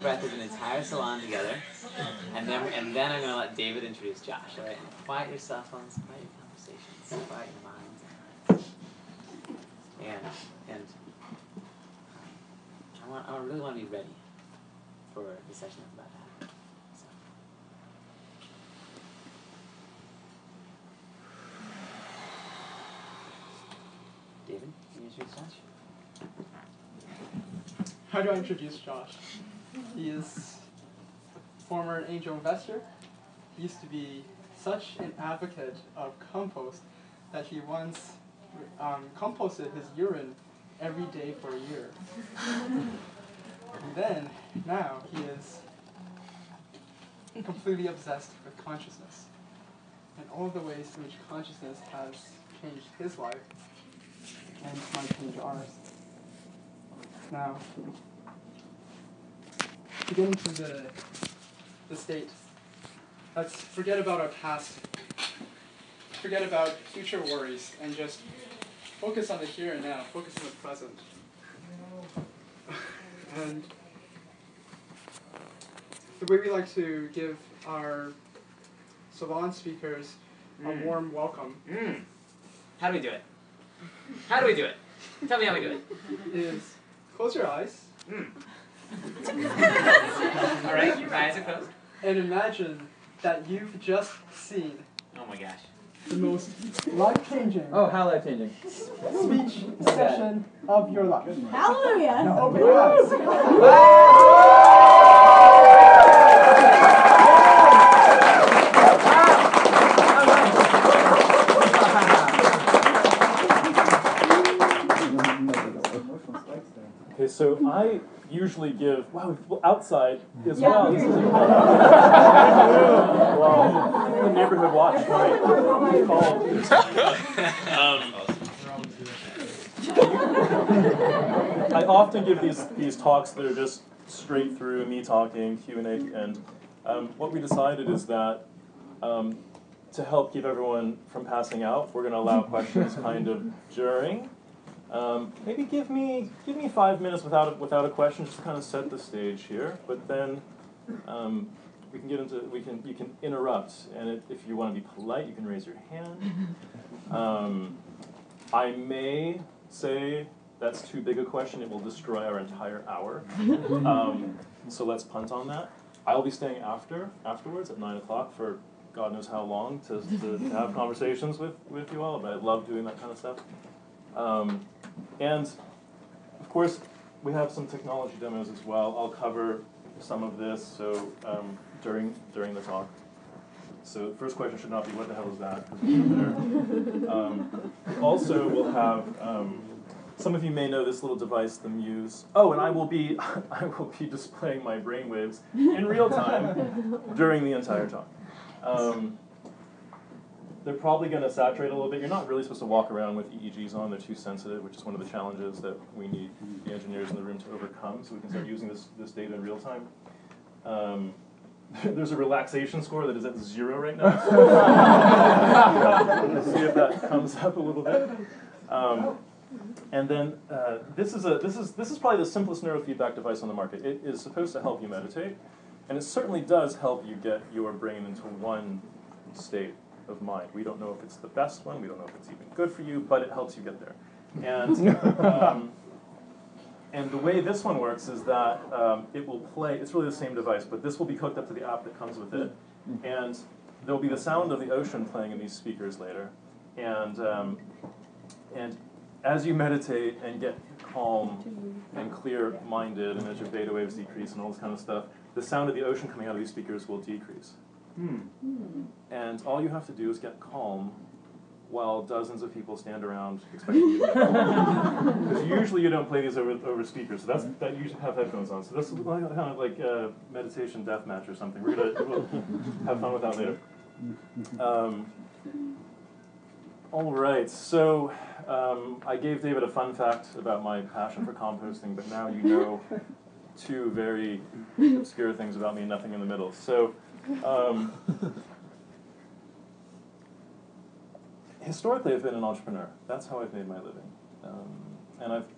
breath as an entire salon together, and then I'm going to let David introduce Josh. All right, and quiet your cell phones, quiet your conversations, quiet your minds, and I really want to be ready for the session that's about to happen. So. David, can you introduce Josh? How do I introduce Josh? He is a former angel investor. He used to be such an advocate of compost that he once composted his urine every day for a year. And then, now, he is completely obsessed with consciousness and all the ways in which consciousness has changed his life and might change ours. Now, to get into the state, let's forget about our past, forget about future worries, and just focus on the here and now, focus on the present. And the way we like to give our salon speakers a warm welcome How do we do it? How do we do it? Tell me how we do it. is close your eyes. All right, your eyes are closed. And imagine that you've just seen Oh my gosh. the most life-changing Oh, how life-changing. speech session of your life. Hallelujah! Now open your eyes. Okay, so I usually give, outside as Yeah, well. here. This is wow. The neighborhood watch, right? I often give these talks that are just straight through me talking, Q&A, and what we decided is that to help keep everyone from passing out, we're going to allow questions kind of during. Maybe give me 5 minutes without a question, just to kind of set the stage here. But then we can get into you can interrupt, and if you want to be polite, you can raise your hand. I may say that's too big a question; it will destroy our entire hour. So let's punt on that. I'll be staying afterwards at 9 o'clock for God knows how long to have conversations with you all. But I love doing that kind of stuff. And, of course, we have some technology demos as well. I'll cover some of this during the talk. So the first question should not be, what the hell is that? 'Cause we're there. Also, we'll have, some of you may know this little device, the Muse. Oh, and I will be displaying my brainwaves in real time during the entire talk. They're probably going to saturate a little bit. You're not really supposed to walk around with EEGs on. They're too sensitive, which is one of the challenges that we need the engineers in the room to overcome so we can start using this data in real time. There's a relaxation score that is at 0 right now. Let's see if that comes up a little bit. And then this is probably the simplest neurofeedback device on the market. It is supposed to help you meditate, and it certainly does help you get your brain into one state of mind. We don't know if it's the best one, we don't know if it's even good for you, but it helps you get there. And the way this one works is that it will play, it's really the same device, but this will be hooked up to the app that comes with it. And there'll be the sound of the ocean playing in these speakers later. And as you meditate and get calm and clear-minded, and as your beta waves decrease and all this kind of stuff, the sound of the ocean coming out of these speakers will decrease. And all you have to do is get calm while dozens of people stand around expecting you to get calm. Because usually you don't play these over speakers, so that you should have headphones on. So this is kind of like a meditation deathmatch or something. We'll have fun with that later. All right, so I gave David a fun fact about my passion for composting, but now you know 2 very obscure things about me, nothing in the middle. So. Historically, I've been an entrepreneur. That's how I've made my living. And I've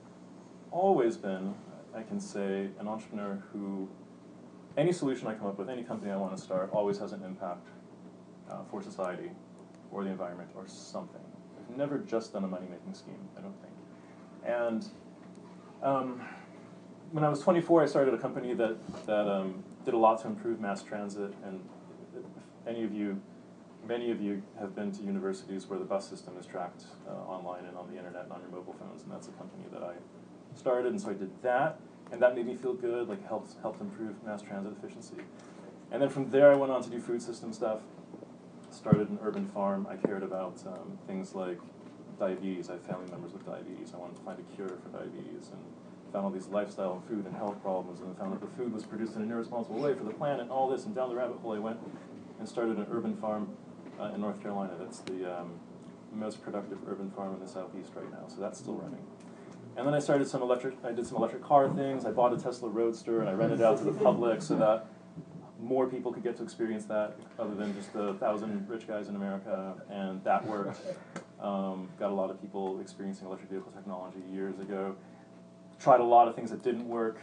always been, I can say, an entrepreneur who any solution I come up with, any company I want to start, always has an impact for society or the environment or something. I've never just done a money-making scheme, I don't think. And when I was 24, I started a company that did a lot to improve mass transit. And if many of you have been to universities where the bus system is tracked online and on the internet and on your mobile phones, and that's a company that I started, and so I did that, and that made me feel good, like helped improve mass transit efficiency. And then from there I went on to do food system stuff, started an urban farm. I cared about things like diabetes. I have family members with diabetes. I wanted to find a cure for diabetes, and found all these lifestyle and food and health problems, and found that the food was produced in an irresponsible way for the planet and all this, and down the rabbit hole I went and started an urban farm in North Carolina. That's the most productive urban farm in the southeast right now, so that's still running. And then I did some electric car things. I bought a Tesla Roadster and I rented it out to the public so that more people could get to experience that other than just the 1,000 rich guys in America, and that worked. Got a lot of people experiencing electric vehicle technology years ago. Tried a lot of things that didn't work.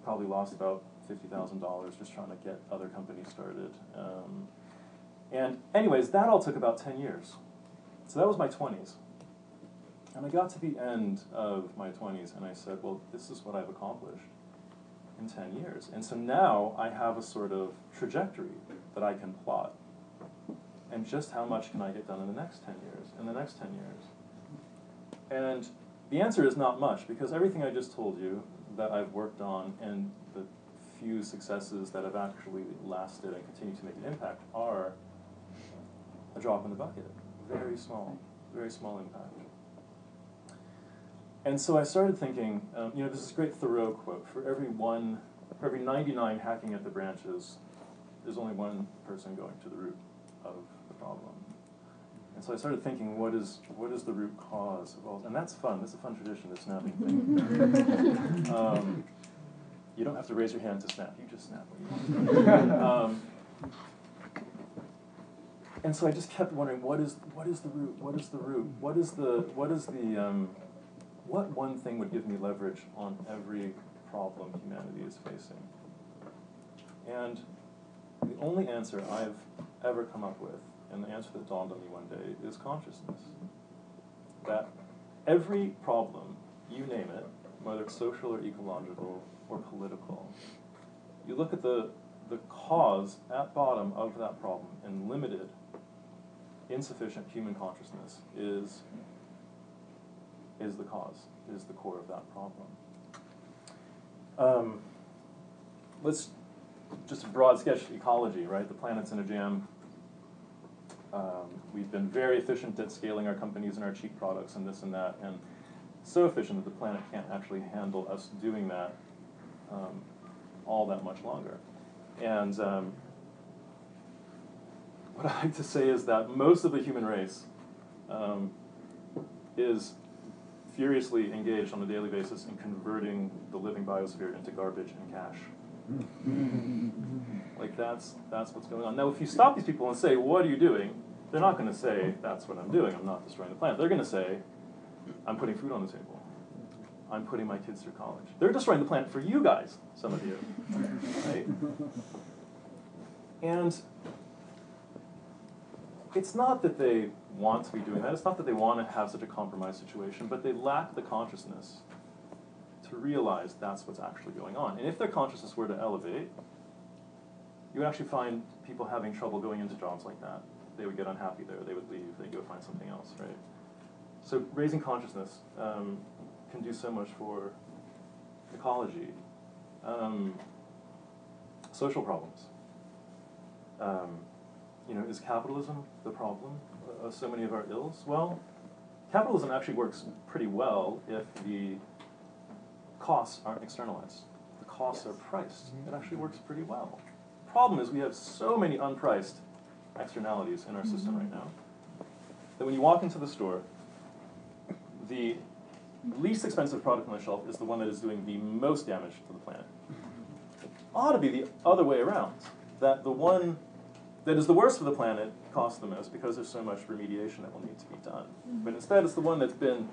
Probably lost about $50,000 just trying to get other companies started. And anyways, that all took about 10 years. So that was my 20s. And I got to the end of my 20s and I said, well, this is what I've accomplished in 10 years. And so now I have a sort of trajectory that I can plot. And just how much can I get done in the next 10 years, in the next 10 years? And the answer is not much, because everything I just told you that I've worked on and the few successes that have actually lasted and continue to make an impact are a drop in the bucket. Very small impact. And so I started thinking, there's this great Thoreau quote: for every 99 hacking at the branches, there's only one person going to the root of the problem. And so I started thinking, what is the root cause of all? And that's fun. That's a fun tradition, the snapping thing. You don't have to raise your hand to snap. You just snap what you want. And so I just kept wondering, what is the root? What is the root? What one thing would give me leverage on every problem humanity is facing? And the only answer I've ever come up with, and the answer that dawned on me one day, is consciousness. That every problem, you name it, whether it's social or ecological or political, you look at the cause at bottom of that problem, and limited, insufficient human consciousness is the cause, is the core of that problem. Let's just a broad sketch ecology, right? The planet's in a jam. We've been very efficient at scaling our companies and our cheap products and this and that, and so efficient that the planet can't actually handle us doing that all that much longer. And what I like to say is that most of the human race is furiously engaged on a daily basis in converting the living biosphere into garbage and cash. Like that's what's going on. Now, if you stop these people and say, "What are you doing?" they're not going to say, "That's what I'm doing. I'm not destroying the planet." They're going to say, "I'm putting food on the table. I'm putting my kids through college." They're destroying the planet for you guys, some of you, right? And it's not that they want to be doing that. It's not that they want to have such a compromised situation, but they lack the consciousness to realize that's what's actually going on. And if their consciousness were to elevate, you would actually find people having trouble going into jobs like that. They would get unhappy there. They would leave. They'd go find something else, right? So raising consciousness can do so much for ecology. Social problems. Is capitalism the problem of so many of our ills? Well, capitalism actually works pretty well if the costs aren't externalized. The costs are priced. It actually works pretty well. The problem is we have so many unpriced externalities in our system right now that when you walk into the store, the least expensive product on the shelf is the one that is doing the most damage to the planet. It ought to be the other way around, that the one that is the worst for the planet costs the most because there's so much remediation that will need to be done. But instead it's the one that's been,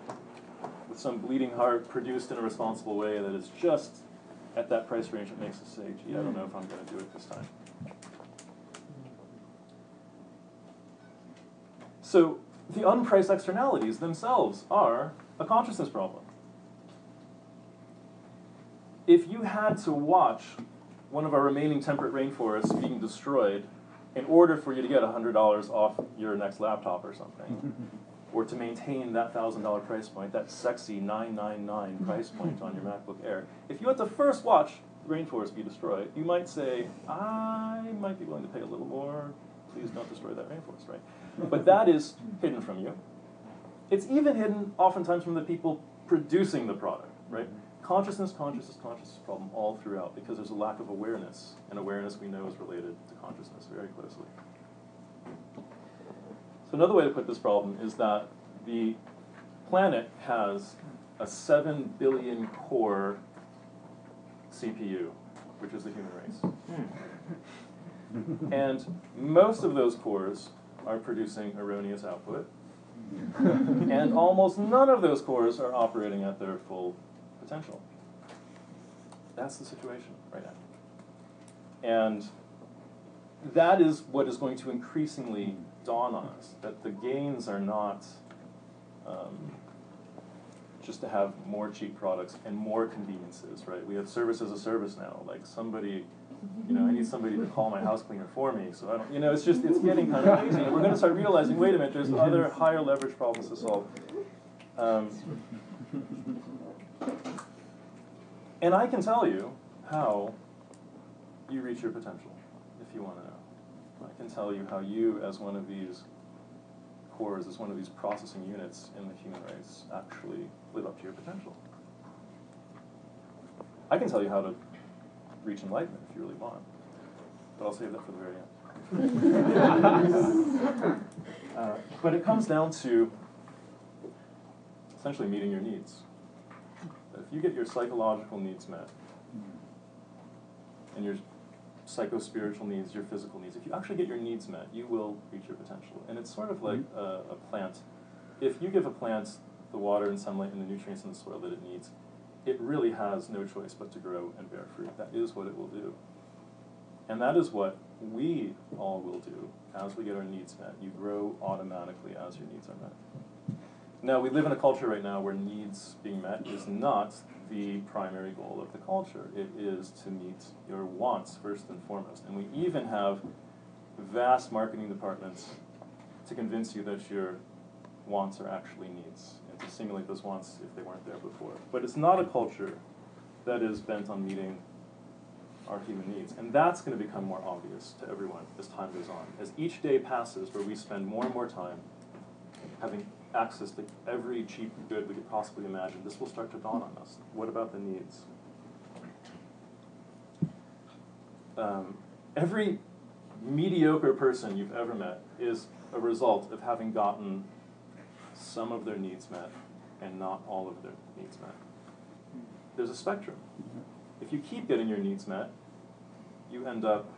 with some bleeding heart, produced in a responsible way that is just at that price range, it makes us say, gee, I don't know if I'm going to do it this time. So the unpriced externalities themselves are a consciousness problem. If you had to watch one of our remaining temperate rainforests being destroyed in order for you to get $100 off your next laptop or something, or to maintain that $1,000 price point, that sexy $999 price point on your MacBook Air, if you had to first watch the rainforest be destroyed, you might say, I might be willing to pay a little more. Please don't destroy that rainforest, right? But that is hidden from you. It's even hidden oftentimes from the people producing the product, right? Consciousness problem all throughout, because there's a lack of awareness, and awareness we know is related to consciousness very closely. So another way to put this problem is that the planet has a 7 billion core CPU, which is the human race. And most of those cores are producing erroneous output, and almost none of those cores are operating at their full potential. That's the situation right now. And that is what is going to increasingly dawn on us, that the gains are not just to have more cheap products and more conveniences, right? We have service as a service now, like somebody, I need somebody to call my house cleaner for me, so I don't, it's getting kind of crazy. And we're going to start realizing, wait a minute, there's other higher leverage problems to solve. And I can tell you how you reach your potential, if you want to know. I can tell you how you, as one of these cores, as one of these processing units in the human race, actually live up to your potential. I can tell you how to reach enlightenment if you really want, but I'll save that for the very end. But it comes down to essentially meeting your needs. If you get your psychological needs met, and your psycho-spiritual needs, your physical needs, if you actually get your needs met, you will reach your potential. And it's sort of like a plant. If you give a plant the water and sunlight and the nutrients in the soil that it needs, it really has no choice but to grow and bear fruit. That is what it will do. And that is what we all will do as we get our needs met. You grow automatically as your needs are met. Now, we live in a culture right now where needs being met is not the primary goal of the culture. It is to meet your wants first and foremost. And we even have vast marketing departments to convince you that your wants are actually needs, and to simulate those wants if they weren't there before. But it's not a culture that is bent on meeting our human needs. And that's going to become more obvious to everyone as time goes on. As each day passes where we spend more and more time having access to every cheap good we could possibly imagine, this will start to dawn on us. What about the needs? Every mediocre person you've ever met is a result of having gotten some of their needs met and not all of their needs met. There's a spectrum. If you keep getting your needs met, you end up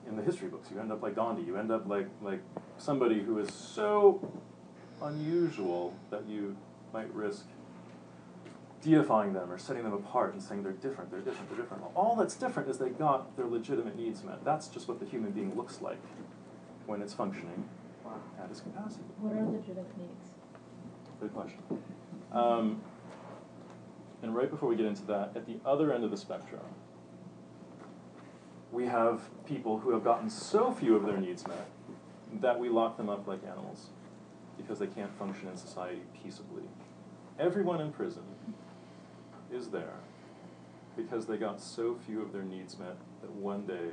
in the history books. You end up like Gandhi. You end up like somebody who is so unusual that you might risk deifying them or setting them apart and saying they're different. Well, all that's different is they got their legitimate needs met. That's just what the human being looks like when it's functioning at its capacity. What are legitimate needs? Good question. And right before we get into that, at the other end of the spectrum, we have people who have gotten so few of their needs met that we lock them up like animals because they can't function in society peaceably. Everyone in prison is there because they got so few of their needs met that one day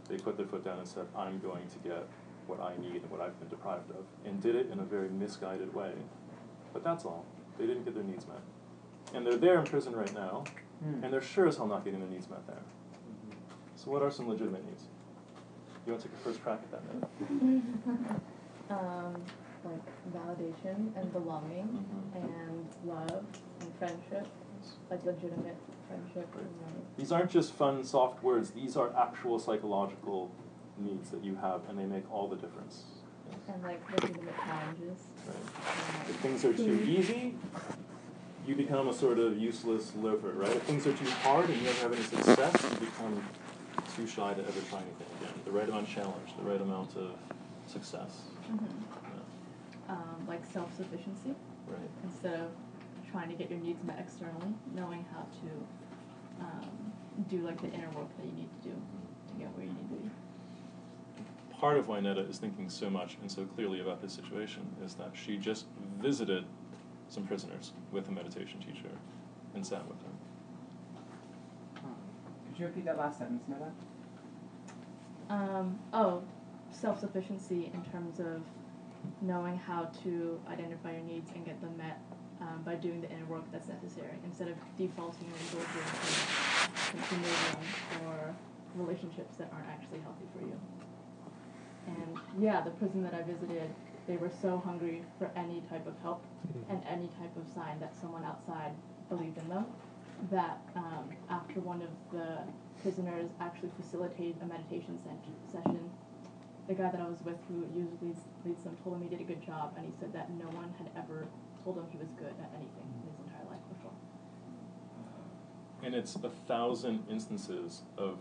they put their foot down and said, I'm going to get what I need and what I've been deprived of, and did it in a very misguided way. But that's all. They didn't get their needs met. And they're there in prison right now, and they're sure as hell not getting their needs met there. So what are some legitimate needs? You want to take a first crack at that, Ned? Like validation and belonging, and love and friendship, like legitimate friendship. These aren't just fun, soft words. These are actual psychological needs that you have, and they make all the difference. And like legitimate challenges. Right. If things are too easy, you become a sort of useless loafer, right? If things are too hard and you never have any success, you become too shy to ever try anything again. The right amount of challenge, the right amount of success. Like self-sufficiency. Right. Instead of trying to get your needs met externally, knowing how to do like the inner work that you need to do to get where you need to be. Part of why Netta is thinking so much and so clearly about this situation is that she just visited some prisoners with a meditation teacher and sat with them. Could you repeat that last sentence, Netta? Self-sufficiency in terms of knowing how to identify your needs and get them met by doing the inner work that's necessary, instead of defaulting or indulging in consumerism or relationships that aren't actually healthy for you. And yeah, the prison that I visited, they were so hungry for any type of help and any type of sign that someone outside believed in them, that after one of the prisoners actually facilitated a meditation session, the guy that I was with, who usually leads them, told him he did a good job, and he said that no one had ever told him he was good at anything in his entire life before. And it's 1,000 instances of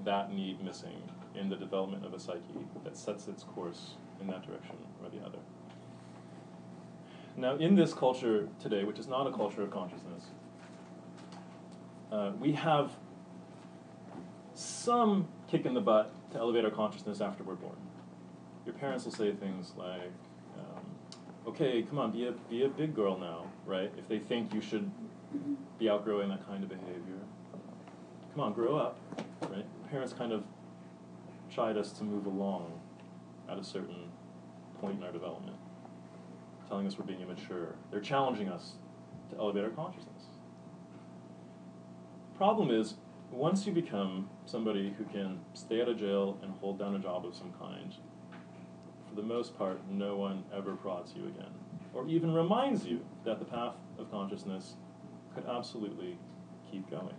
that need missing in the development of a psyche that sets its course in that direction or the other. Now, in this culture today, which is not a culture of consciousness, we have some kick in the butt to elevate our consciousness after we're born. Your parents will say things like, okay, come on, be a big girl now, right? If they think you should be outgrowing that kind of behavior. Come on, grow up, right? Parents kind of chide us to move along at a certain point in our development, telling us we're being immature. They're challenging us to elevate our consciousness. Problem is, once you become somebody who can stay out of jail and hold down a job of some kind, for the most part, no one ever prods you again, or even reminds you that the path of consciousness could absolutely keep going.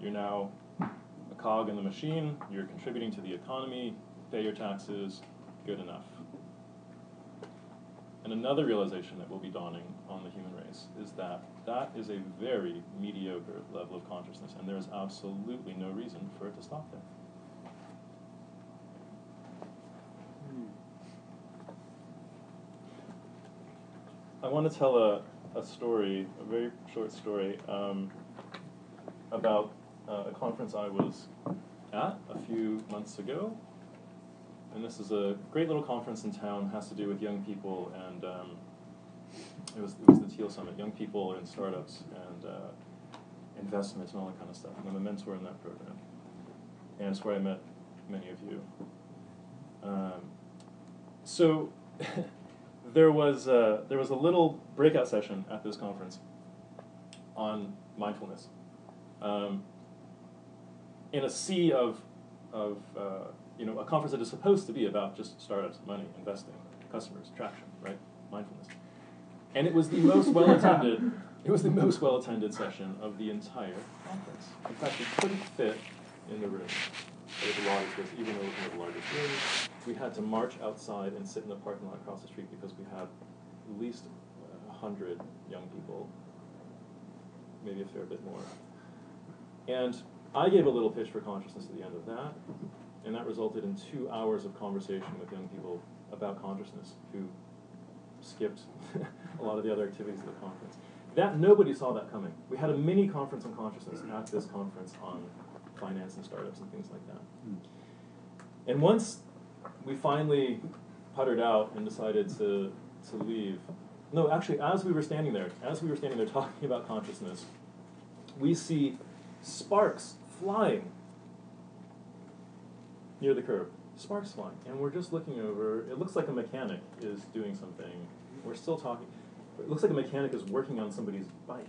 You're now a cog in the machine, you're contributing to the economy, pay your taxes, good enough. And another realization that will be dawning on the human race is that that is a very mediocre level of consciousness, and there is absolutely no reason for it to stop there. I want to tell a story, a very short story, about a conference I was at a few months ago. And this is a great little conference in town, has to do with young people, and it was the Teal Summit, young people in startups and investments and all that kind of stuff. And I'm a mentor in that program. And it's where I met many of you. So there was a little breakout session at this conference on mindfulness. In a sea of a conference that is supposed to be about just startups, money, investing, customers, traction, right? Mindfulness. And it was the most well-attended. It was the most well-attended session of the entire conference. In fact, we couldn't fit in the room. It was the largest, even though it was one of the largest rooms. We had to march outside and sit in the parking lot across the street because we had at least 100 young people, maybe a fair bit more. And I gave a little pitch for consciousness at the end of that, and that resulted in 2 hours of conversation with young people about consciousness who skipped a lot of the other activities of the conference. Nobody saw that coming. We had a mini conference on consciousness at this conference on finance and startups and things like that. And once we finally puttered out and decided to leave, no, actually, as we were standing there talking about consciousness, we see sparks flying near the curb. Sparks flying. And we're just looking over. It looks like a mechanic is doing something. We're still talking. It looks like a mechanic is working on somebody's bike.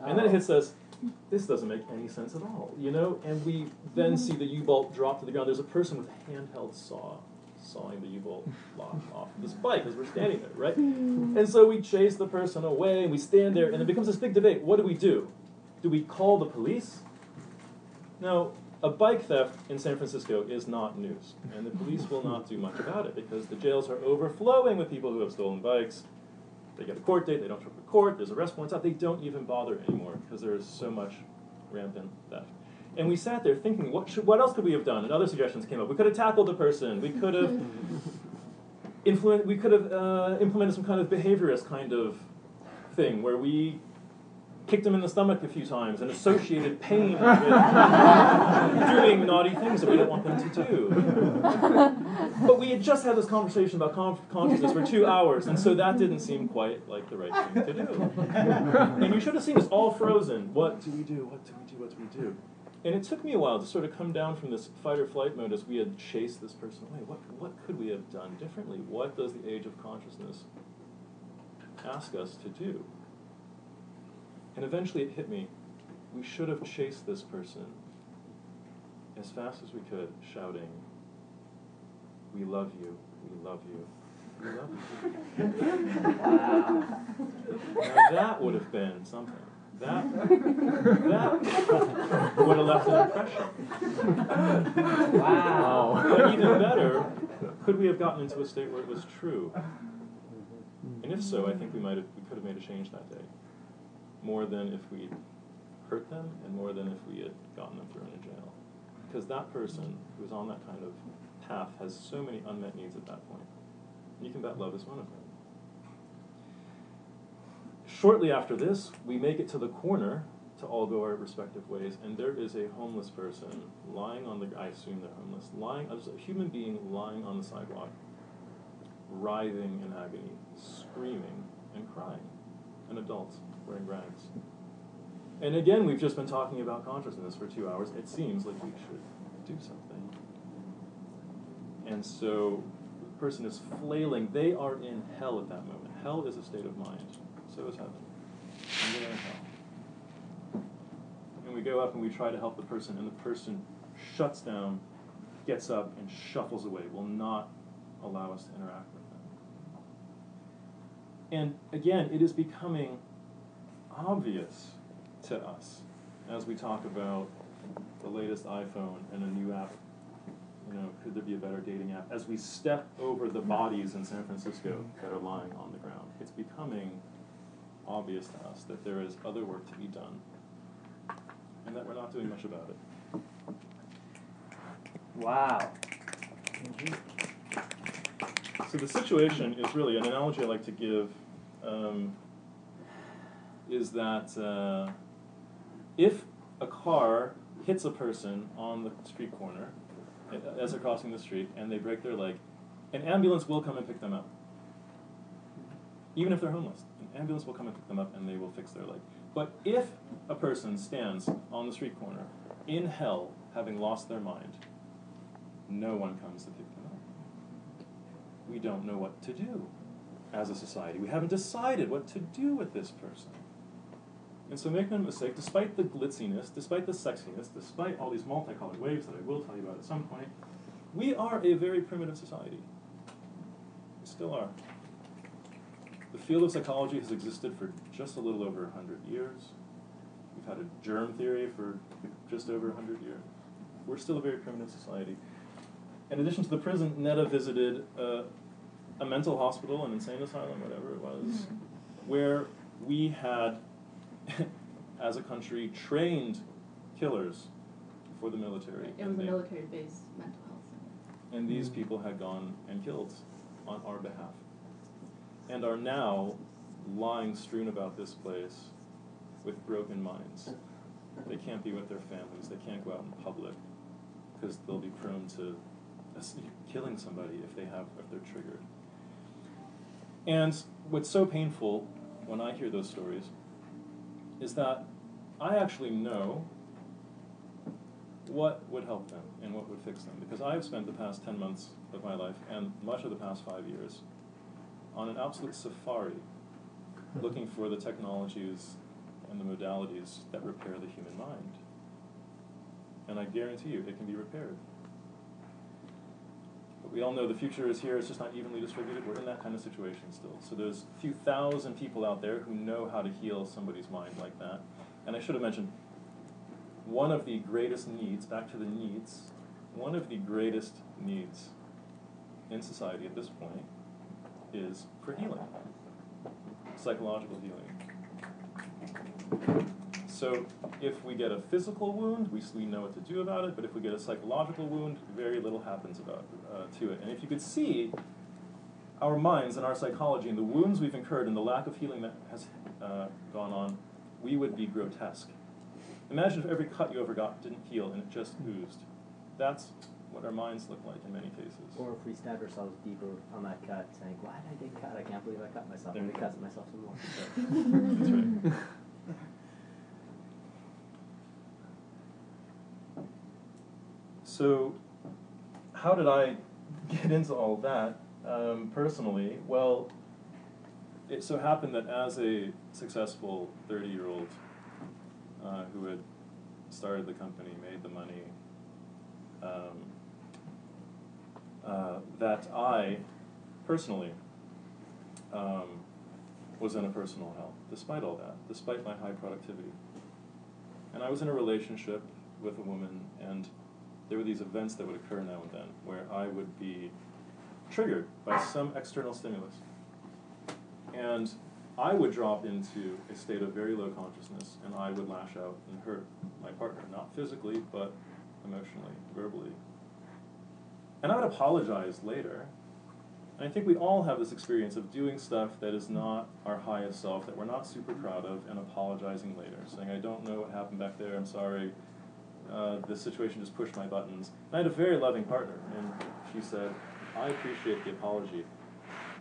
And then it hits us, this doesn't make any sense at all, And we then see the U-bolt drop to the ground. There's a person with a handheld saw sawing the U-bolt off this bike as we're standing there, right? And so we chase the person away, and we stand there, and it becomes this big debate. What do? Do we call the police? Now, a bike theft in San Francisco is not news, and the police will not do much about it because the jails are overflowing with people who have stolen bikes, They get a court date, they don't show up to court, there's arrest warrants out, they don't even bother anymore because there is so much rampant theft. And we sat there thinking, what else could we have done? And other suggestions came up. We could have tackled the person. We could have implemented some kind of behaviorist kind of thing where we kicked them in the stomach a few times and associated pain with doing naughty things that we don't want them to do. But we had just had this conversation about consciousness for 2 hours, and so that didn't seem quite like the right thing to do. And you should have seen us all frozen. What do we do? What do we do? What do we do? And it took me a while to sort of come down from this fight or flight mode as we had chased this person away. What could we have done differently? What does the age of consciousness ask us to do? And eventually it hit me. We should have chased this person as fast as we could, shouting, "We love you, we love you, we love you." Now that would have been something. That would have left an impression. Wow. But even better, could we have gotten into a state where it was true? And if so, I think we could have made a change that day. More than if we hurt them, and more than if we had gotten them thrown in jail. Because that person who is on that kind of path has so many unmet needs at that point. And you can bet love is one of them. Shortly after this, we make it to the corner to all go our respective ways, and there is a homeless person lying on the, I assume they're homeless, there's a human being lying on the sidewalk, writhing in agony, screaming and crying, an adult wearing rags. And again, we've just been talking about consciousness for 2 hours. It seems like we should do something. And so the person is flailing. They are in hell at that moment. Hell is a state of mind. So is heaven. And they're in hell. And we go up and we try to help the person, and the person shuts down, gets up, and shuffles away, will not allow us to interact with them. And again, it is becoming obvious to us as we talk about the latest iPhone and a new app. Could there be a better dating app? As we step over the bodies in San Francisco that are lying on the ground, it's becoming obvious to us that there is other work to be done and that we're not doing much about it. Wow. So the situation is really, an analogy I like to give is that if a car hits a person on the street corner as they're crossing the street and they break their leg, an ambulance will come and pick them up. Even if they're homeless, an ambulance will come and pick them up and they will fix their leg. But if a person stands on the street corner in hell, having lost their mind, no one comes to pick them up. We don't know what to do as a society. We haven't decided what to do with this person. And so make no mistake, despite the glitziness, despite the sexiness, despite all these multicolored waves that I will tell you about at some point, we are a very primitive society. We still are. The field of psychology has existed for just a little over 100 years. We've had a germ theory for just over 100 years. We're still a very primitive society. In addition to the prison, Netta visited a mental hospital, an insane asylum, whatever it was, where we had, as a country, trained killers for the military. It was a military-based mental health center. And these people had gone and killed on our behalf, and are now lying strewn about this place with broken minds. They can't be with their families. They can't go out in public because they'll be prone to killing somebody if they're triggered. And what's so painful when I hear those stories is that I actually know what would help them and what would fix them, because I've spent the past 10 months of my life and much of the past 5 years on an absolute safari looking for the technologies and the modalities that repair the human mind. And I guarantee you it can be repaired. But we all know the future is here, it's just not evenly distributed. We're in that kind of situation still. So there's a few thousand people out there who know how to heal somebody's mind like that. And I should have mentioned, one of the greatest needs, back to the needs, one of the greatest needs in society at this point is for healing. psychological healing. So if we get a physical wound, we know what to do about it, but if we get a psychological wound, very little happens to it. And if you could see our minds and our psychology and the wounds we've incurred and the lack of healing that has gone on, we would be grotesque. Imagine if every cut you ever got didn't heal and it just oozed. That's what our minds look like in many cases. Or if we stab ourselves deeper on that cut, saying, why did I get cut? I can't believe I cut myself. And we cut myself some more. That's right. So, how did I get into all that personally? Well, it so happened that as a successful 30-year-old who had started the company, made the money, that I personally was in a personal hell, despite all that, despite my high productivity. And I was in a relationship with a woman, and there were these events that would occur now and then where I would be triggered by some external stimulus. And I would drop into a state of very low consciousness, and I would lash out and hurt my partner, not physically, but emotionally, verbally. And I would apologize later. And I think we all have this experience of doing stuff that is not our highest self, that we're not super proud of, and apologizing later, saying, I don't know what happened back there, I'm sorry. This situation just pushed my buttons. And I had a very loving partner, and she said, I appreciate the apology,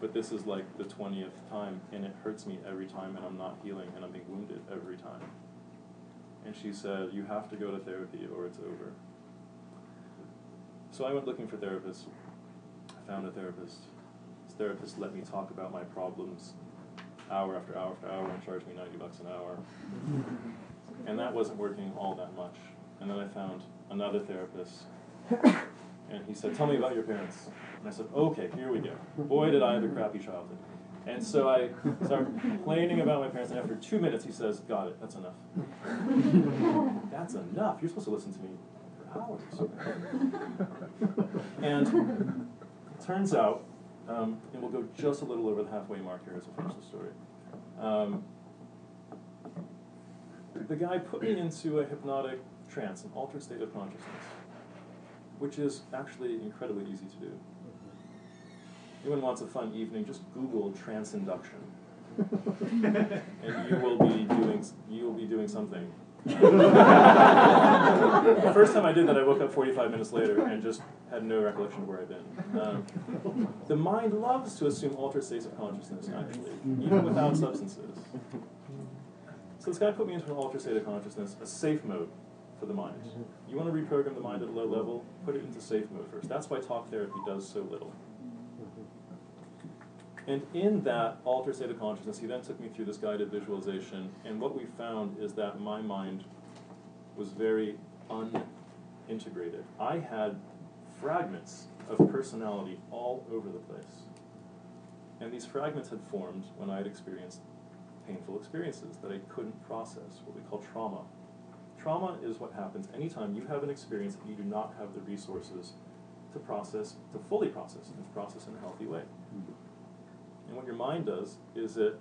but this is like the 20th time, and it hurts me every time, and I'm not healing, and I'm being wounded every time. And she said, you have to go to therapy or it's over. So I went looking for therapists. I found a therapist. This therapist let me talk about my problems hour after hour after hour and charged me $90 an hour. And that wasn't working all that much. And then I found another therapist, and he said, tell me about your parents. And I said, okay, here we go. Boy, did I have a crappy childhood. And so I started complaining about my parents, and after 2 minutes he says, got it, that's enough. That's enough? You're supposed to listen to me for hours. And it turns out, and we'll go just a little over the halfway mark here as I finish the story, the guy put me into a hypnotic trance, an altered state of consciousness, which is actually incredibly easy to do. Anyone wants a fun evening, just Google trance induction, and you will be doing something. The first time I did that, I woke up 45 minutes later and just had no recollection of where I'd been. The mind loves to assume altered states of consciousness, actually, even without substances. So this guy put me into an altered state of consciousness, a safe mode for the mind. You want to reprogram the mind at a low level, put it into safe mode first. That's why talk therapy does so little. And in that altered state of consciousness, he then took me through this guided visualization, and what we found is that my mind was very unintegrated. I had fragments of personality all over the place. And these fragments had formed when I had experienced painful experiences that I couldn't process, what we call trauma. Trauma is what happens anytime you have an experience that you do not have the resources to process, to fully process, and to process in a healthy way. And what your mind does is it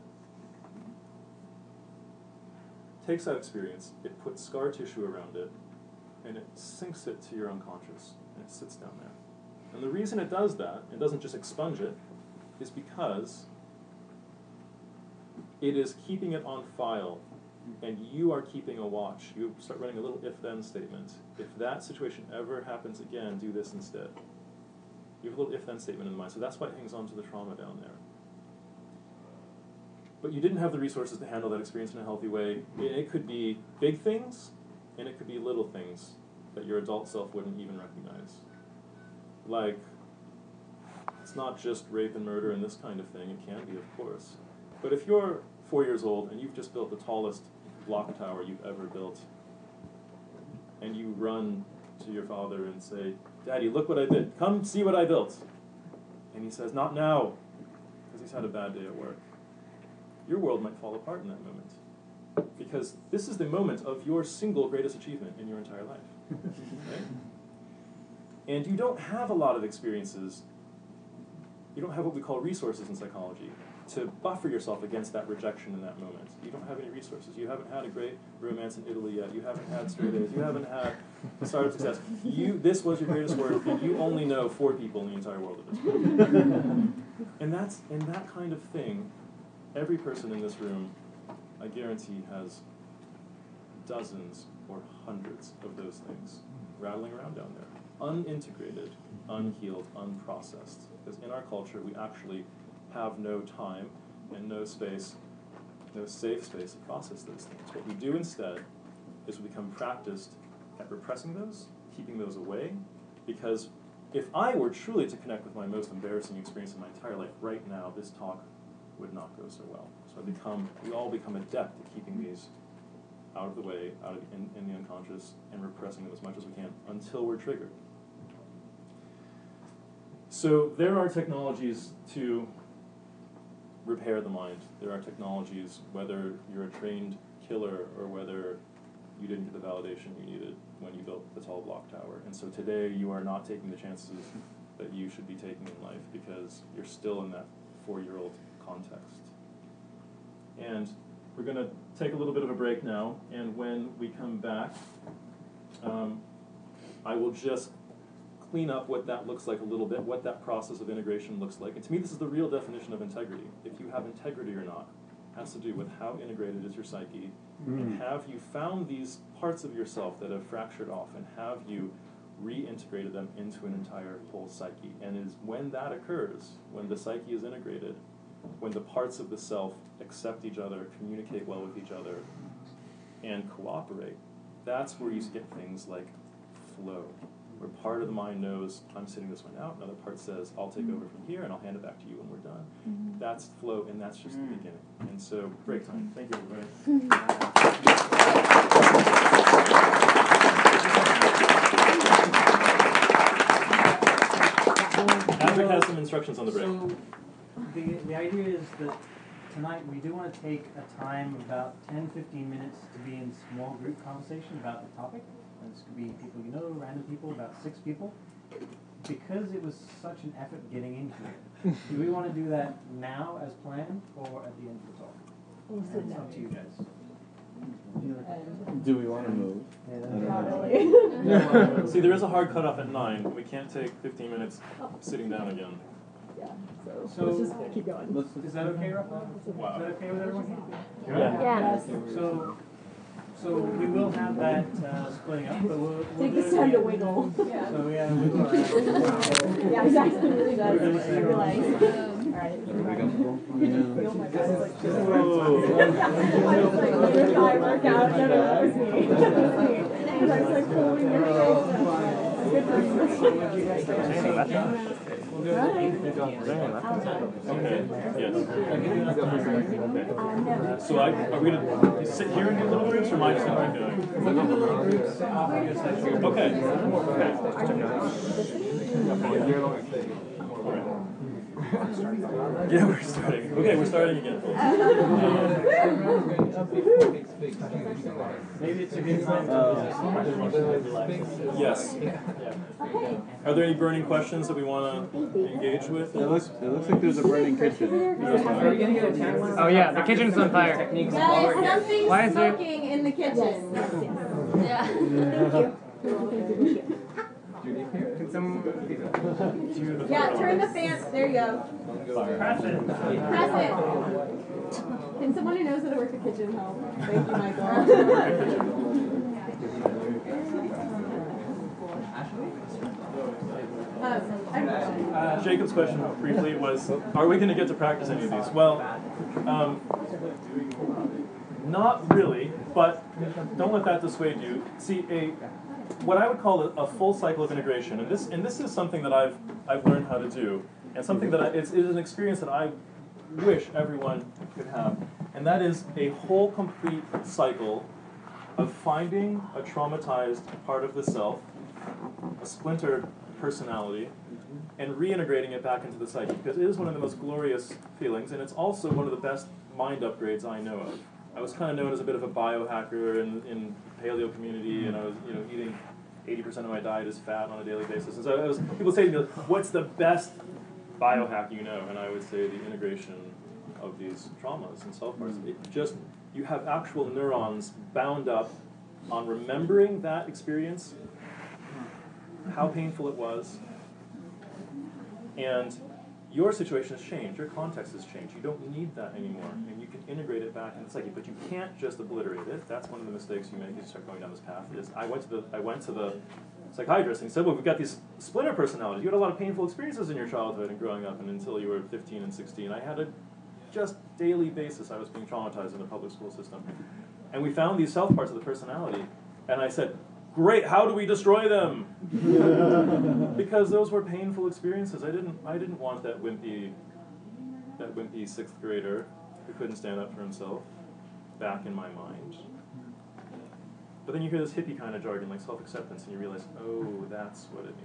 takes that experience, it puts scar tissue around it, and it sinks it to your unconscious, and it sits down there. And the reason it does that, it doesn't just expunge it, is because it is keeping it on file, and you are keeping a watch. You start running a little if-then statement. If that situation ever happens again, do this instead. You have a little if-then statement in mind, so that's why it hangs on to the trauma down there. But you didn't have the resources to handle that experience in a healthy way. It could be big things, and it could be little things that your adult self wouldn't even recognize. Like, it's not just rape and murder and this kind of thing. It can be, of course. But if you're 4 years old and you've just built the tallest block tower you've ever built, and you run to your father and say, Daddy, look what I did. Come see what I built. And he says, not now, because he's had a bad day at work. Your world might fall apart in that moment. Because this is the moment of your single greatest achievement in your entire life. Right? And you don't have a lot of experiences. You don't have what we call resources in psychology. to buffer yourself against that rejection in that moment. You don't have any resources. You haven't had a great romance in Italy yet. You haven't had straight A's. You haven't had startup success. This was your greatest work, and you only know 4 people in the entire world at this point. And that kind of thing, every person in this room, I guarantee, has dozens or hundreds of those things rattling around down there. Unintegrated, unhealed, unprocessed. Because in our culture, we actually have no time and no space, no safe space to process those things. What we do instead is we become practiced at repressing those, keeping those away, because if I were truly to connect with my most embarrassing experience in my entire life right now, this talk would not go so well. So we all become adept at keeping these out of the way, in the unconscious, and repressing them as much as we can until we're triggered. So there are technologies to repair the mind. There are technologies, whether you're a trained killer or whether you didn't get the validation you needed when you built the tall block tower. And so today you are not taking the chances that you should be taking in life because you're still in that 4-year-old context. And we're going to take a little bit of a break now, and when we come back, I will just clean up what that looks like a little bit, what that process of integration looks like. And to me, this is the real definition of integrity. If you have integrity or not has to do with how integrated is your psyche, and have you found these parts of yourself that have fractured off, and have you reintegrated them into an entire whole psyche. And is when that occurs, when the psyche is integrated, when the parts of the self accept each other, communicate well with each other, and cooperate, that's where you get things like flow, where part of the mind knows, I'm sitting this one out, another part says, I'll take over from here and I'll hand it back to you when we're done. That's flow, and that's just the beginning. And so, break time. Thank you, everybody. Patrick has some instructions on the break. So, the idea is that tonight we do want to take a time, about 10-15 minutes, to be in small group conversation about the topic. And this could be people you know, random people, about 6 people. Because it was such an effort getting into it, do we want to do that now as planned or at the end of the talk? It's up to you guys. Do we want to move? Not really. See, there is a hard cutoff at 9. We can't take 15 minutes sitting down again. Yeah, So let's just keep going. Is that okay, Rafa? Wow. Is that okay with everyone? Yeah. So we will have that splitting up, but we'll Take do this it time to again. wiggle. Yeah. So we have wiggle around. Yeah, exactly. Really does. Relax. Alright. You can feel my body like this. I was like, your thigh workout. No, it was me. And I was like pulling your face. Good for you. Right. Okay, yes. So are we going to sit here and do little groups, or am I just going to keep doing it? Okay. Yeah, we're starting. Okay, we're starting again. Maybe it's a good time to Yes. Are there any burning questions that we want to engage with? It looks like there's a burning kitchen. Oh yeah, the kitchen's on fire. Guys, something's Why is there- smoking in the kitchen. Yeah. Thank you. Can some... Yeah, turn the fan. There you go. press it. Press it. Can someone who knows how to work the kitchen help? Thank you, Michael. Jacob's question briefly was, are we going to get to practice any of these? Well, not really, but don't let that dissuade you. See, what I would call a full cycle of integration, and this is something that I've learned how to do, and something that it is an experience that I wish everyone could have, and that is a whole complete cycle of finding a traumatized part of the self, a splintered personality, and reintegrating it back into the psyche, because it is one of the most glorious feelings, and it's also one of the best mind upgrades I know of. I was kind of known as a bit of a biohacker in paleo community, and I was eating 80% of my diet is fat on a daily basis. And so people say to me, what's the best biohack you know? And I would say the integration of these traumas and self parts. It just, you have actual neurons bound up on remembering that experience, how painful it was, and your situation has changed, your context has changed. You don't need that anymore, and you can integrate it back in the psyche, but you can't just obliterate it. That's one of the mistakes you make as you start going down this path. Is I went to the psychiatrist and he said, well, we've got these splinter personalities. You had a lot of painful experiences in your childhood and growing up and until you were 15 and 16. I had a just daily basis. I was being traumatized in the public school system. And we found these self parts of the personality, and I said, great, how do we destroy them? Because those were painful experiences. I didn't want that wimpy sixth grader who couldn't stand up for himself back in my mind. But then you hear this hippie kind of jargon like self-acceptance, and you realize, oh, that's what it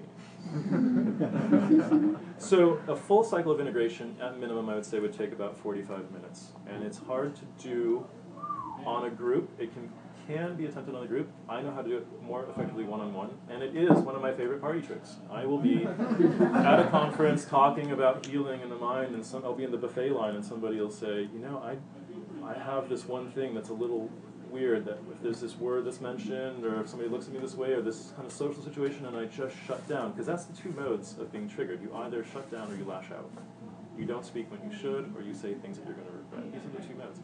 means. So a full cycle of integration, at minimum, I would say, would take about 45 minutes. And it's hard to do on a group. It can be attempted on a group. I know how to do it more effectively one-on-one, and it is one of my favorite party tricks. I will be at a conference talking about healing in the mind, and I'll be in the buffet line, and somebody will say, you know, I have this one thing that's a little weird, that if there's this word that's mentioned, or if somebody looks at me this way, or this kind of social situation, and I just shut down, because that's the two modes of being triggered. You either shut down or you lash out. You don't speak when you should, or you say things that you're going to regret. These are the two modes.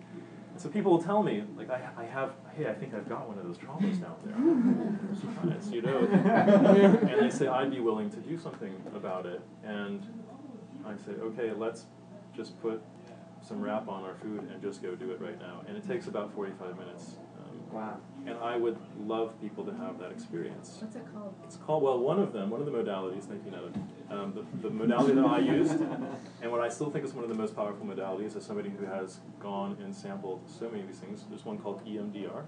And so people will tell me, like, hey, I think I've got one of those traumas down there. Surprise, you know. And they say, I'd be willing to do something about it. And I say, okay, let's just put some wrap on our food and just go do it right now. And it takes about 45 minutes. Wow. And I would love people to have that experience. What's it called? It's called, well, one of the modalities, thank you, Natalie, the modality that I used, and what I still think is one of the most powerful modalities, as somebody who has gone and sampled so many of these things, there's one called EMDR.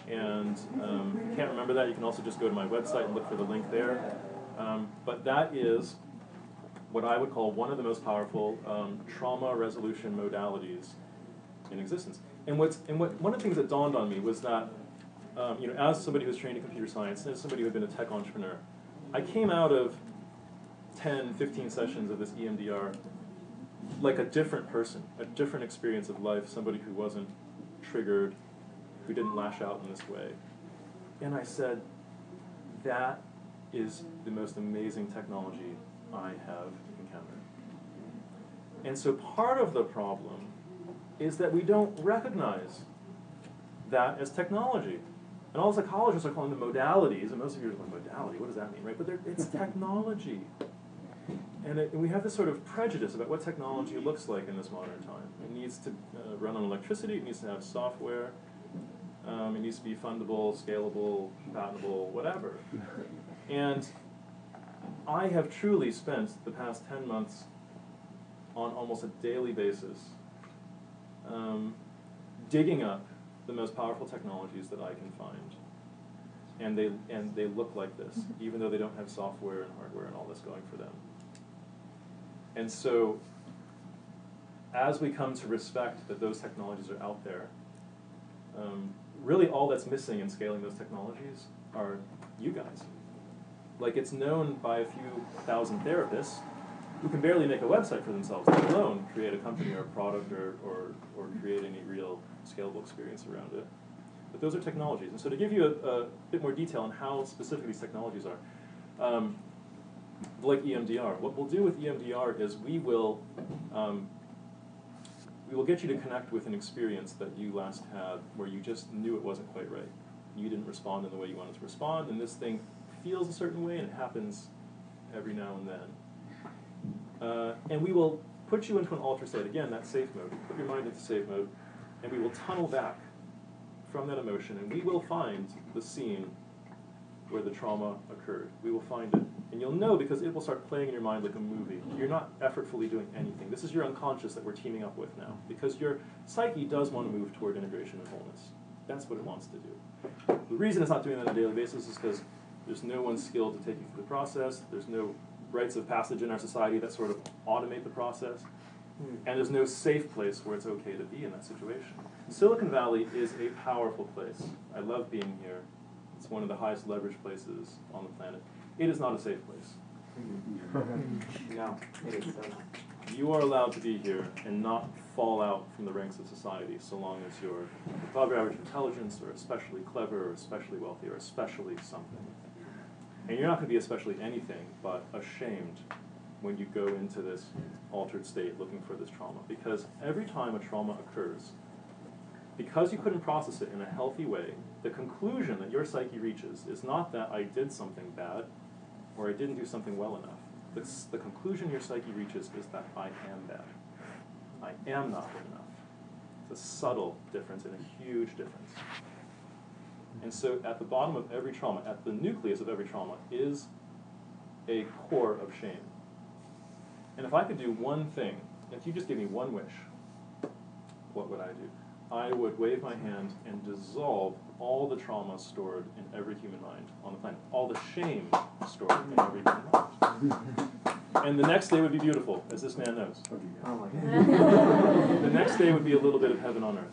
And if you can't remember that, you can also just go to my website and look for the link there. But that is what I would call one of the most powerful trauma resolution modalities in existence. And one of the things that dawned on me was that, you know, as somebody who's trained in computer science, and as somebody who had been a tech entrepreneur, I came out of 10, 15 sessions of this EMDR like a different person, a different experience of life, somebody who wasn't triggered, who didn't lash out in this way. And I said, that is the most amazing technology I have encountered. And so part of the problem is that we don't recognize that as technology. And all psychologists are calling them modalities, and most of you are going, modality, what does that mean, right? But it's technology. And we have this sort of prejudice about what technology looks like in this modern time. It needs to run on electricity, it needs to have software, it needs to be fundable, scalable, patentable, whatever. And I have truly spent the past 10 months on almost a daily basis digging up the most powerful technologies that I can find. And they look like this, even though they don't have software and hardware and all this going for them. And so, as we come to respect that those technologies are out there, really all that's missing in scaling those technologies are you guys. Like, it's known by a few thousand therapists who can barely make a website for themselves, let alone create a company or a product or create any real scalable experience around it. But those are technologies. And so to give you a bit more detail on how specific these technologies are, like EMDR, what we'll do with EMDR is we will get you to connect with an experience that you last had where you just knew it wasn't quite right. You didn't respond in the way you wanted to respond, and this thing feels a certain way, and it happens every now and then. And we will put you into an altered state, again, that safe mode. Put your mind into safe mode, and we will tunnel back from that emotion, and we will find the scene where the trauma occurred. We will find it. And you'll know because it will start playing in your mind like a movie. You're not effortfully doing anything. This is your unconscious that we're teaming up with now, because your psyche does want to move toward integration and wholeness. That's what it wants to do. The reason it's not doing that on a daily basis is because there's no one skilled to take you through the process. There's no rites of passage in our society that sort of automate the process. And there's no safe place where it's okay to be in that situation. Silicon Valley is a powerful place. I love being here. It's one of the highest leverage places on the planet. It is not a safe place. No, it is so not. you are allowed to be here and not fall out from the ranks of society so long as you're above average intelligence or especially clever or especially wealthy or especially something. And you're not going to be especially anything but ashamed when you go into this altered state looking for this trauma. Because every time a trauma occurs, because you couldn't process it in a healthy way, the conclusion that your psyche reaches is not that I did something bad or I didn't do something well enough. The conclusion your psyche reaches is that I am bad. I am not good enough. It's a subtle difference and a huge difference. And so at the bottom of every trauma, at the nucleus of every trauma, is a core of shame. And if I could do one thing, if you just give me one wish, what would I do? I would wave my hand and dissolve all the trauma stored in every human mind on the planet, all the shame stored in every human mind. And the next day would be beautiful, as this man knows. Oh my God. The next day would be a little bit of heaven on earth.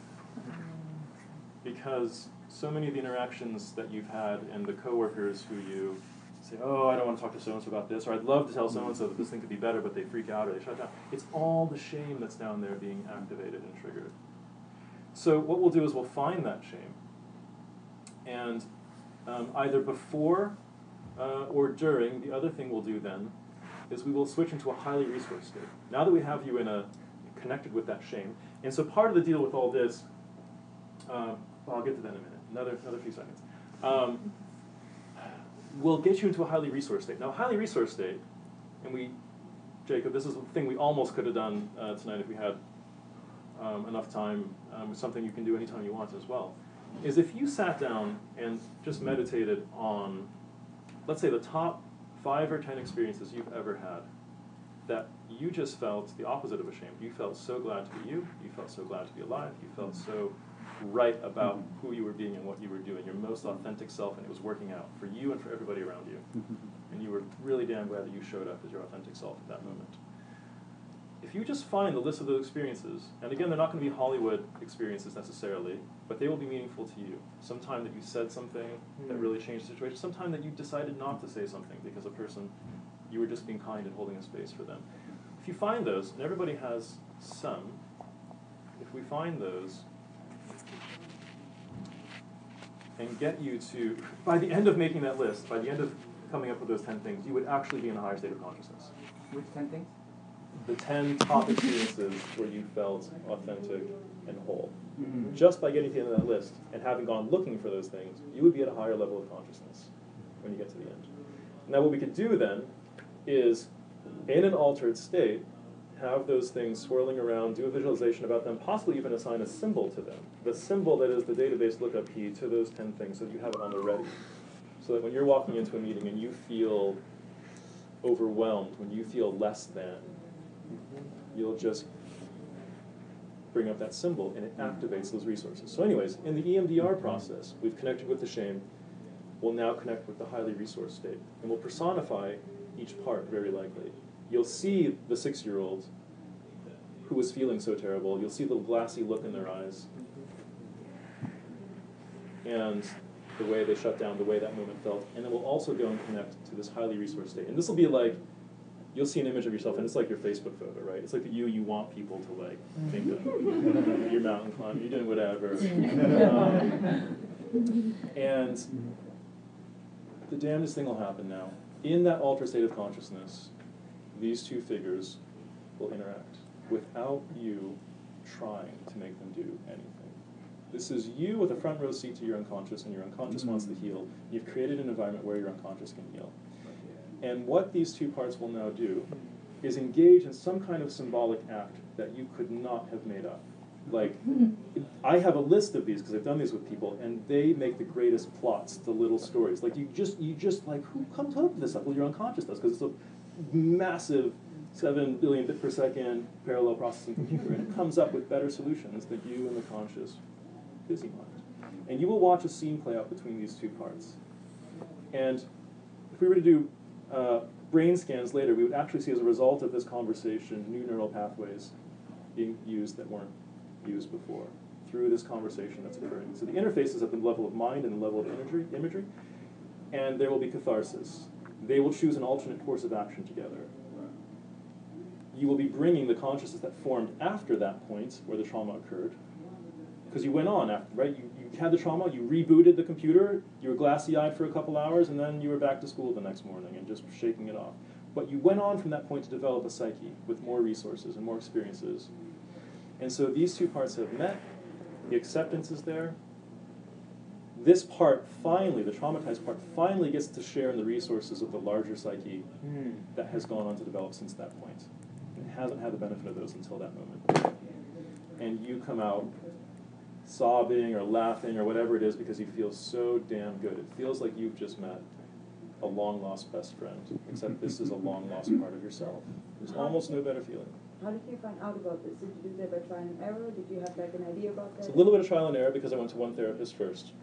Because so many of the interactions that you've had and the coworkers who you say, oh, I don't want to talk to so-and-so about this, or I'd love to tell so-and-so that this thing could be better, but they freak out or they shut down. It's all the shame that's down there being activated and triggered. So what we'll do is we'll find that shame. And either before or during, the other thing we'll do then is we will switch into a highly resourced state. Now that we have you connected with that shame, and so part of the deal with all this, well, I'll get to that in a minute, another few seconds. We'll get you into a highly resourced state. Now, a highly resourced state, and Jacob, this is the thing we almost could have done tonight if we had enough time, something you can do anytime you want as well, is if you sat down and just meditated on, let's say, the top 5 or 10 experiences you've ever had that you just felt the opposite of ashamed. You felt so glad to be you felt so glad to be alive, you felt so right about who you were being and what you were doing, your most authentic self, and it was working out for you and for everybody around you. And you were really damn glad that you showed up as your authentic self at that moment. If you just find the list of those experiences, and again, they're not going to be Hollywood experiences necessarily, but they will be meaningful to you. Sometime that you said something that really changed the situation, sometime that you decided not to say something because a person, you were just being kind and holding a space for them. If you find those, and everybody has some, if we find those, and get you to, by the end of making that list, by the end of coming up with those 10 things, you would actually be in a higher state of consciousness. Which 10 things? The 10 top experiences where you felt authentic and whole. Just by getting to the end of that list and having gone looking for those things, you would be at a higher level of consciousness when you get to the end. Now what we could do then is, in an altered state, have those things swirling around, do a visualization about them, possibly even assign a symbol to them. The symbol that is the database lookup key to those 10 things so that you have it on the ready. So that when you're walking into a meeting and you feel overwhelmed, when you feel less than, you'll just bring up that symbol and it activates those resources. So anyways, in the EMDR process, we've connected with the shame. We'll now connect with the highly resourced state. And we'll personify each part very likely. You'll see the 6-year-old who was feeling so terrible. You'll see the glassy look in their eyes. And the way they shut down, the way that moment felt. And then we'll also go and connect to this highly resourced state. And this will be like, you'll see an image of yourself, and it's like your Facebook photo, right? It's like the you want people to like think of. You're mountain climbing, you're doing whatever. And the damnedest thing will happen now. In that altered state of consciousness, these two figures will interact without you trying to make them do anything. This is you with a front row seat to your unconscious, and your unconscious wants to heal. You've created an environment where your unconscious can heal. And what these two parts will now do is engage in some kind of symbolic act that you could not have made up. Like, I have a list of these because I've done these with people, and they make the greatest plots, the little stories. Like, you just like, who comes up with this stuff? Well, your unconscious does, because it's a massive 7 billion bit per second parallel processing computer, and it comes up with better solutions than you and the conscious busy mind. And you will watch a scene play out between these two parts. And if we were to do brain scans later, we would actually see, as a result of this conversation, new neural pathways being used that weren't used before through this conversation that's occurring. So the interface is at the level of mind and the level of imagery, and there will be catharsis. They will choose an alternate course of action together. you will be bringing the consciousness that formed after that point where the trauma occurred, because you went on after, right? You had the trauma, you rebooted the computer, you were glassy-eyed for a couple hours, and then you were back to school the next morning and just shaking it off. But you went on from that point to develop a psyche with more resources and more experiences. And so these two parts have met, the acceptance is there. This part finally, the traumatized part, finally gets to share in the resources of the larger psyche that has gone on to develop since that point. It hasn't had the benefit of those until that moment. And you come out sobbing or laughing or whatever it is because you feel so damn good. It feels like you've just met a long-lost best friend, except this is a long-lost part of yourself. There's almost no better feeling. How did you find out about this? Did you do that by trial and error? Did you have like an idea about that? It's a little bit of trial and error because I went to one therapist first.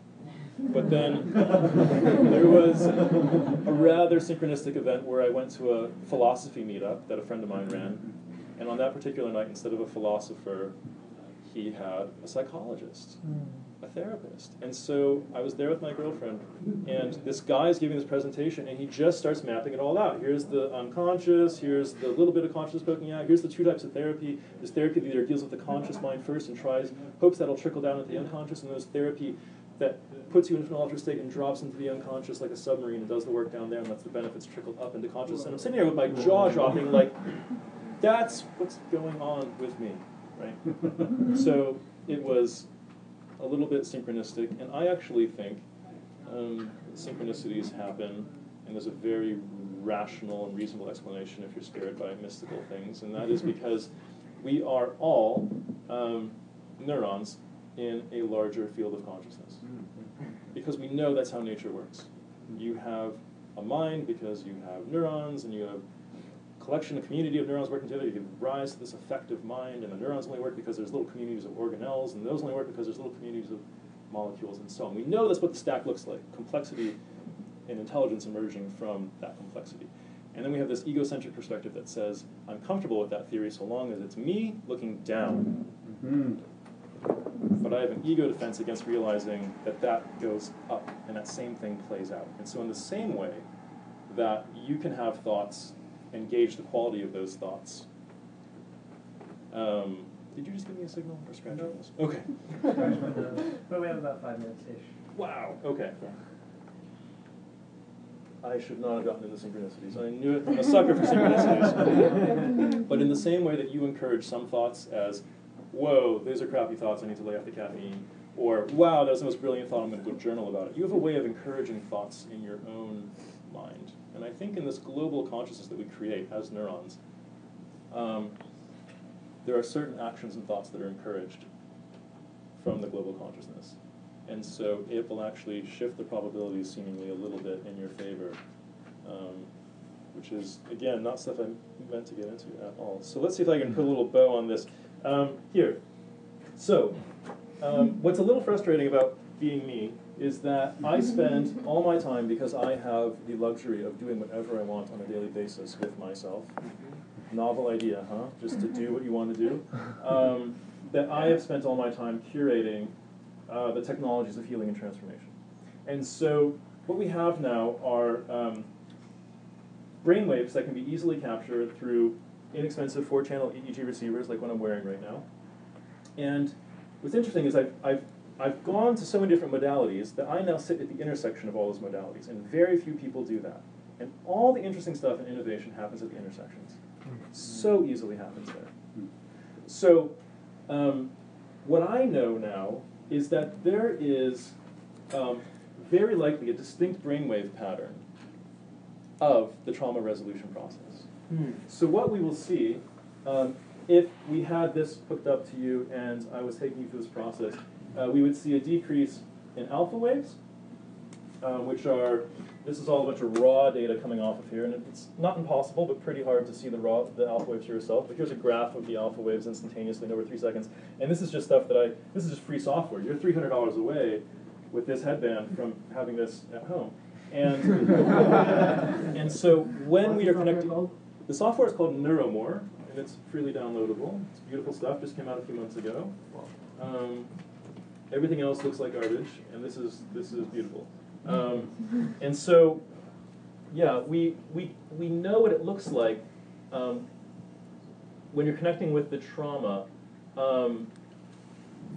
But then there was a rather synchronistic event where I went to a philosophy meetup that a friend of mine ran. And on that particular night, instead of a philosopher, he had a psychologist, a therapist. And so I was there with my girlfriend, and this guy is giving this presentation, and he just starts mapping it all out. Here's the unconscious, here's the little bit of consciousness poking out, here's the two types of therapy. There's therapy that either deals with the conscious mind first and hopes that'll trickle down into the unconscious, and there's therapy that puts you into an altered state and drops into the unconscious like a submarine and does the work down there and lets the benefits trickle up into consciousness. And I'm sitting here with my jaw dropping like, that's what's going on with me, right? So it was a little bit synchronistic, and I actually think synchronicities happen, and there's a very rational and reasonable explanation if you're scared by mystical things, and that is because we are all neurons in a larger field of consciousness. Because we know that's how nature works. You have a mind because you have neurons, and you have a collection, a community of neurons working together. You give rise to this effective mind, and the neurons only work because there's little communities of organelles, and those only work because there's little communities of molecules, and so on. We know that's what the stack looks like, complexity and intelligence emerging from that complexity. And then we have this egocentric perspective that says, I'm comfortable with that theory so long as it's me looking down. But I have an ego defense against realizing that that goes up, and that same thing plays out. And so in the same way that you can have thoughts and gauge the quality of those thoughts. Did you just give me a signal or scratch on this? Okay. But we have about 5 minutes-ish. Wow, okay. I should not have gotten into synchronicities. I knew it. I'm a sucker for synchronicities. But in the same way that you encourage some thoughts as, whoa, those are crappy thoughts, I need to lay off the caffeine. Or, wow, that was the most brilliant thought, I'm going to go journal about it. You have a way of encouraging thoughts in your own mind. And I think in this global consciousness that we create as neurons, there are certain actions and thoughts that are encouraged from the global consciousness. And so it will actually shift the probabilities seemingly a little bit in your favor, which is, again, not stuff I meant to get into at all. So let's see if I can put a little bow on this. Here. So what's a little frustrating about being me is that I spend all my time, because I have the luxury of doing whatever I want on a daily basis with myself. Novel idea, huh? Just to do what you want to do. That I have spent all my time curating the technologies of healing and transformation. And so what we have now are brainwaves that can be easily captured through inexpensive 4-channel EEG receivers like what I'm wearing right now. And what's interesting is I've gone to so many different modalities that I now sit at the intersection of all those modalities, and very few people do that. And all the interesting stuff in innovation happens at the intersections. So easily happens there. So what I know now is that there is very likely a distinct brainwave pattern of the trauma resolution process. So what we will see, if we had this hooked up to you and I was taking you through this process, we would see a decrease in alpha waves, which are, this is all a bunch of raw data coming off of here, and it's not impossible, but pretty hard to see the alpha waves for yourself. But here's a graph of the alpha waves instantaneously in over 3 seconds. And this is just stuff that this is just free software. You're $300 away with this headband from having this at home. And, and so when we are connected, the software is called Neuromore, and it's freely downloadable. It's beautiful stuff, just came out a few months ago. Everything else looks like garbage, and this is beautiful. And so, yeah, we know what it looks like when you're connecting with the trauma,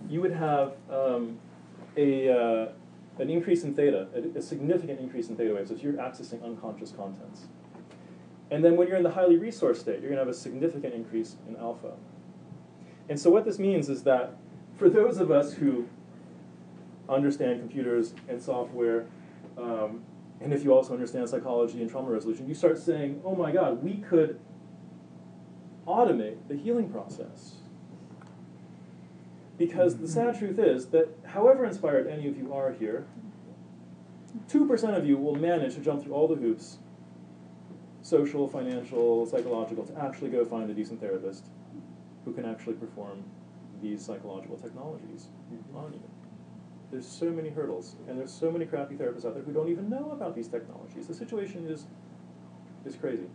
you would have an increase in theta, a significant increase in theta waves if you're accessing unconscious contents. And then when you're in the highly resourced state, you're going to have a significant increase in alpha. And so what this means is that for those of us who understand computers and software, and if you also understand psychology and trauma resolution, you start saying, oh my God, we could automate the healing process. Because the sad truth is that however inspired any of you are here, 2% of you will manage to jump through all the hoops, social, financial, psychological, to actually go find a decent therapist who can actually perform these psychological technologies on you. There's so many hurdles, and there's so many crappy therapists out there who don't even know about these technologies. The situation is crazy.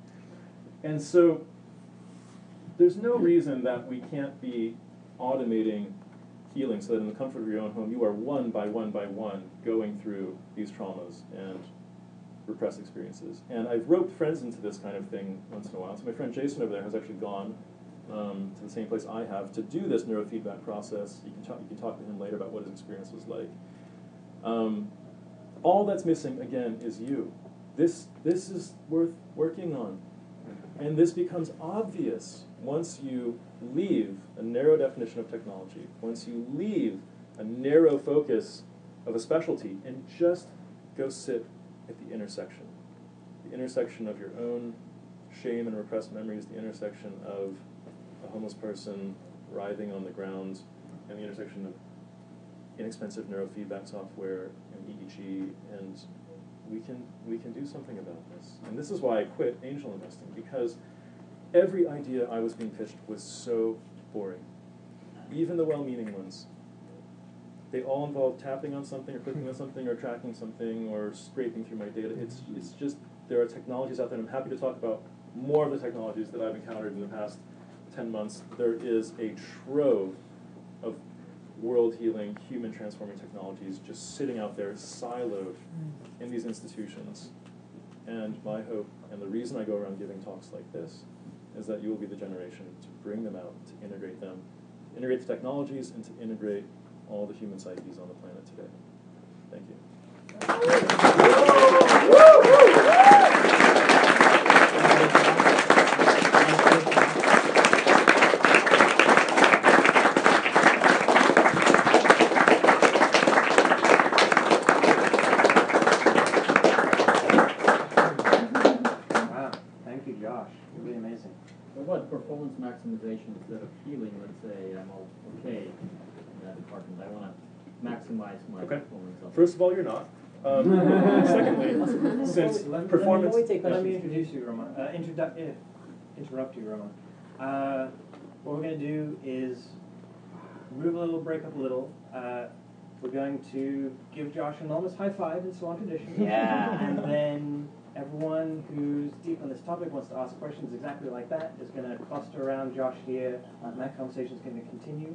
And so there's no reason that we can't be automating healing so that in the comfort of your own home, you are one by one going through these traumas and repressed experiences. And I've roped friends into this kind of thing once in a while. So my friend Jason over there has actually gone to the same place I have to do this neurofeedback process. You can talk to him later about what his experience was like. All that's missing, again, is you. This is worth working on. And this becomes obvious once you leave a narrow definition of technology, once you leave a narrow focus of a specialty, and just go sit at the intersection. The intersection of your own shame and repressed memories, the intersection of a homeless person writhing on the ground, and the intersection of inexpensive neurofeedback software and EEG, and we can do something about this. And this is why I quit angel investing, because every idea I was being pitched was so boring. Even the well-meaning ones. They all involve tapping on something or clicking on something or tracking something or scraping through my data. It's just, there are technologies out there, and I'm happy to talk about more of the technologies that I've encountered in the past 10 months. There is a trove of world-healing, human-transforming technologies just sitting out there, siloed in these institutions. And my hope, and the reason I go around giving talks like this, is that you will be the generation to bring them out, to integrate them, integrate the technologies, and to integrate all the human psyches on the planet today. Thank Wow, thank you, Josh. Really amazing. What about performance maximization instead of healing? Let's say I'm okay in that department. I want to maximize my performance. First of all, you're not. Secondly, since performance... Let me introduce you, Roman. Interrupt you, Roman. What we're going to do is move a little, break up a little. We're going to give Josh an enormous high five in Swan tradition. Yeah. And then everyone who's deep on this topic wants to ask questions exactly like that is going to cluster around Josh here, and that conversation is going to continue.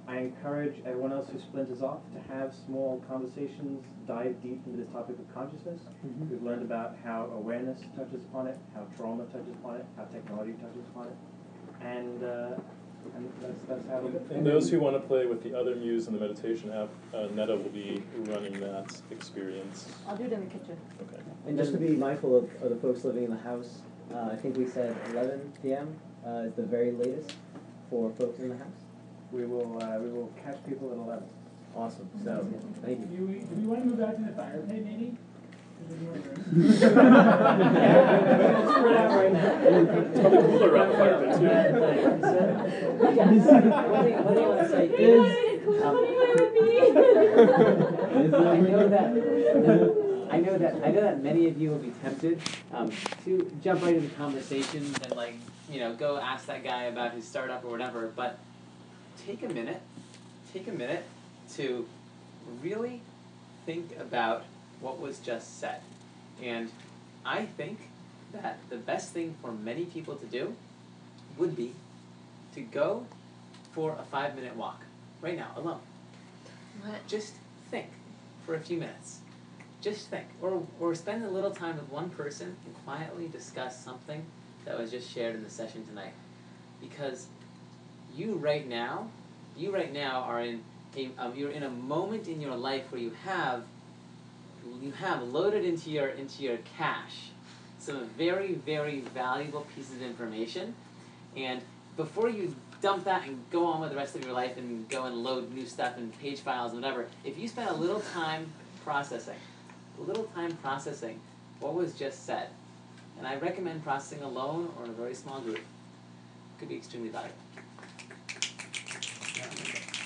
I encourage everyone else who splinters off to have small conversations, dive deep into this topic of consciousness. We've learned about how awareness touches upon it, how trauma touches upon it, how technology touches upon it, and that's how it'll go. And those who want to play with the other muse in the meditation app, Netta will be running that experience. I'll do it in the kitchen. Okay. And just to be mindful of the folks living in the house, I think we said 11 p.m. Is the very latest for folks in the house. We will catch people at 11. Awesome. So, thank you. Do we want to move out to the fire pit, maybe? It's spread out right now. It's probably cooler around the fire pit, too. One thing I want to say is, I know that many of you will be tempted to jump right into conversations and go ask that guy about his startup or whatever, but take a minute to really think about what was just said. And I think that the best thing for many people to do would be to go for a 5-minute walk, right now, alone. What? Just think for a few minutes. Just think. Or spend a little time with one person and quietly discuss something that was just shared in the session tonight. because you right now are in you're in a moment in your life where you have loaded into your cache some very, very valuable pieces of information, and before you dump that and go on with the rest of your life and go and load new stuff and page files and whatever, if you spend a little time processing what was just said, and I recommend processing alone or in a very small group, could be extremely valuable. Yeah.